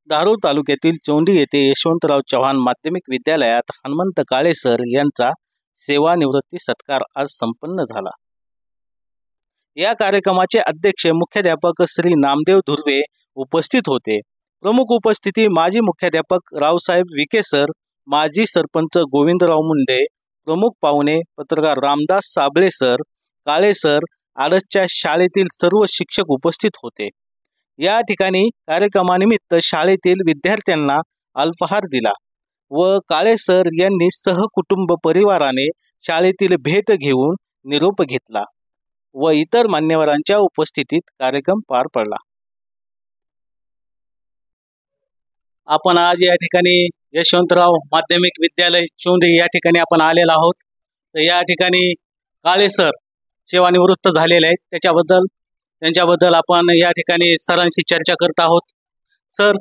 धारूर तालुक्यातील चोंडी येथे यशवंतराव चव्हाण माध्यमिक विद्यालयात हनुमंत काळे सर यांचा सेवानिवृत्ती सत्कार आज संपन्न झाला। या कार्यक्रमाचे अध्यक्ष मुख्याध्यापक श्री नामदेव धुर्वे उपस्थित होते। प्रमुख उपस्थिती माजी मुख्याध्यापक रावसाहेब विखे सर, माजी सरपंच गोविंदराव मुंडे, प्रमुख पाहुणे पत्रकार रामदास साबळे सर, काळे सर, आडसच्या शाळेतील सर्व शिक्षक उपस्थित होते। या ठिकाणी कार्यक्रमानिमित्त शाळेतील विद्यार्थ्यांना अल्पाहार दिला व काळे सर यांनी सहकुटुंब परिवाराने शाळेतील भेट घेऊन निरोप घेतला व इतर मान्यवरांच्या उपस्थितीत कार्यक्रम पार पडला। आपण आज या ठिकाणी यशवंतराव माध्यमिक विद्यालय चोंडी या ठिकाणी आपण आलेलो आहोत। तर या ठिकाणी काळे सर सेवानिवृत्त झालेले आहेत, त्यांच्याबद्दल आपण या ठिकाणी सरांशी चर्चा करत आहोत। सर,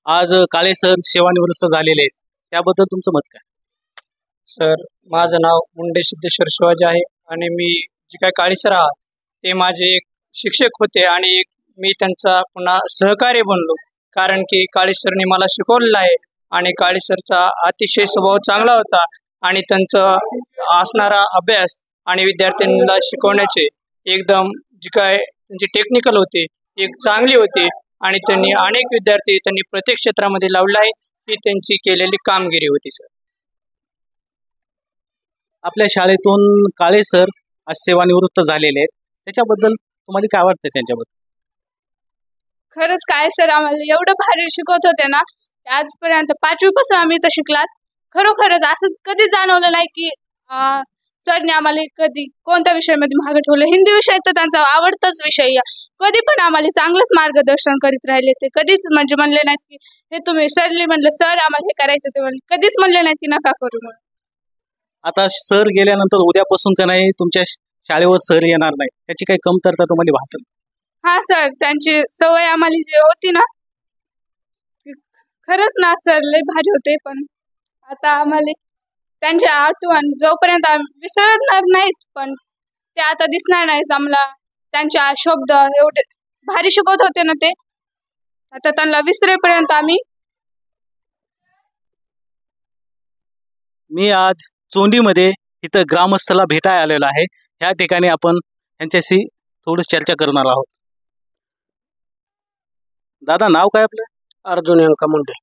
आज काळे सर सेवानिवृत्त झालेले आहेत, त्याबद्दल तुमचं मत काय? सर, माझं नाव मुंडे सिद्धेश्वर शिवाजी आहे आणि मी जे काही काळे सर आहात ते माझे एक शिक्षक होते आणि मी त्यांचा पुन्हा सहकारी बनलो, कारण की काळे सरने मला शिकवलेलं आहे आणि काळे सरचा अतिशय स्वभाव चांगला होता आणि त्यांचा असणारा अभ्यास आणि विद्यार्थ्यांना शिकवण्याचे एकदम जे काय त्यांची टेक्निकल होती एक चांगली होती आणि त्यांनी अनेक विद्यार्थी त्यांनी प्रत्येक क्षेत्रामध्ये लावले आहे ही त्यांची केलेली कामगिरी होती। सर, आपल्या शाळेतून काळे सर आज सेवानिवृत्त झालेले आहेत, त्याच्याबद्दल तुम्हाला काय वाटतं त्यांच्याबद्दल? खरंच काळे सर आम्हाला एवढं भारी शिकवत होते ना, आजपर्यंत 5वी पासून आम्ही इथं शिकलात। खरोखरच असंच कधी जाणवलं नाही की सरने आम्हाला कधी कोणत्या विषयामध्ये मागे ठेवलं। हिंदी विषय तर त्यांचा आवडताच विषय, कधी पण आम्हाला चांगलंच मार्गदर्शन करीत राहिले। ते कधीच म्हणजे म्हणले नाहीत की हे तुम्ही सरले म्हणलं सर आम्हाला हे करायचं, ते म्हणले कधीच म्हणले नाहीत की नका करू म्हणून। आता सर गेल्यानंतर उद्यापासून का नाही तुमच्या शाळेवर सर येणार नाही, त्याची काही कमतरता तुम्हाला भासेल? हा सर, त्यांची सवय आम्हाला जी होती ना, खरंच ना सर लय भारी होते, पण आता आम्हाला त्यांच्या आठवण जोपर्यंत विसरणार नाहीत, पण ते आता दिसणार नाहीत आम्हाला। त्यांच्या शब्द एवढे भारी शिकवत होते ना, ते आता त्यांना विसरेपर्यंत आम्ही। मी आज चोंडीमध्ये इथं ग्रामस्थला भेटायला आलेलो आहे। ह्या ठिकाणी आपण यांच्याशी थोडी चर्चा करणार आहोत। दादा, नाव काय आपलं? अर्जुन अंका मुंडे।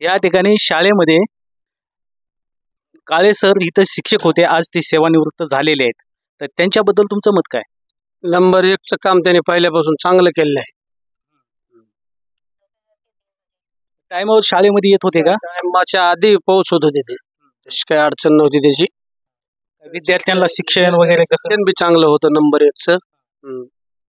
या ठिकाणी शाळेमध्ये काळे सर इथं शिक्षक होते, आज ते सेवानिवृत्त झालेले आहेत, तर त्यांच्याबद्दल तुमचं मत काय? नंबर 1चं काम त्यांनी पहिल्यापासून चांगलं केलेलं आहे। टाइमवर शाळेमध्ये येत होते का? टायमाच्या आधी पोहोचत होते ते, तशी काही अडचण नव्हती त्याची। विद्यार्थ्यांना शिक्षण वगैरे कसं? शिक्षण बी चांगलं होतं नंबर 1चं।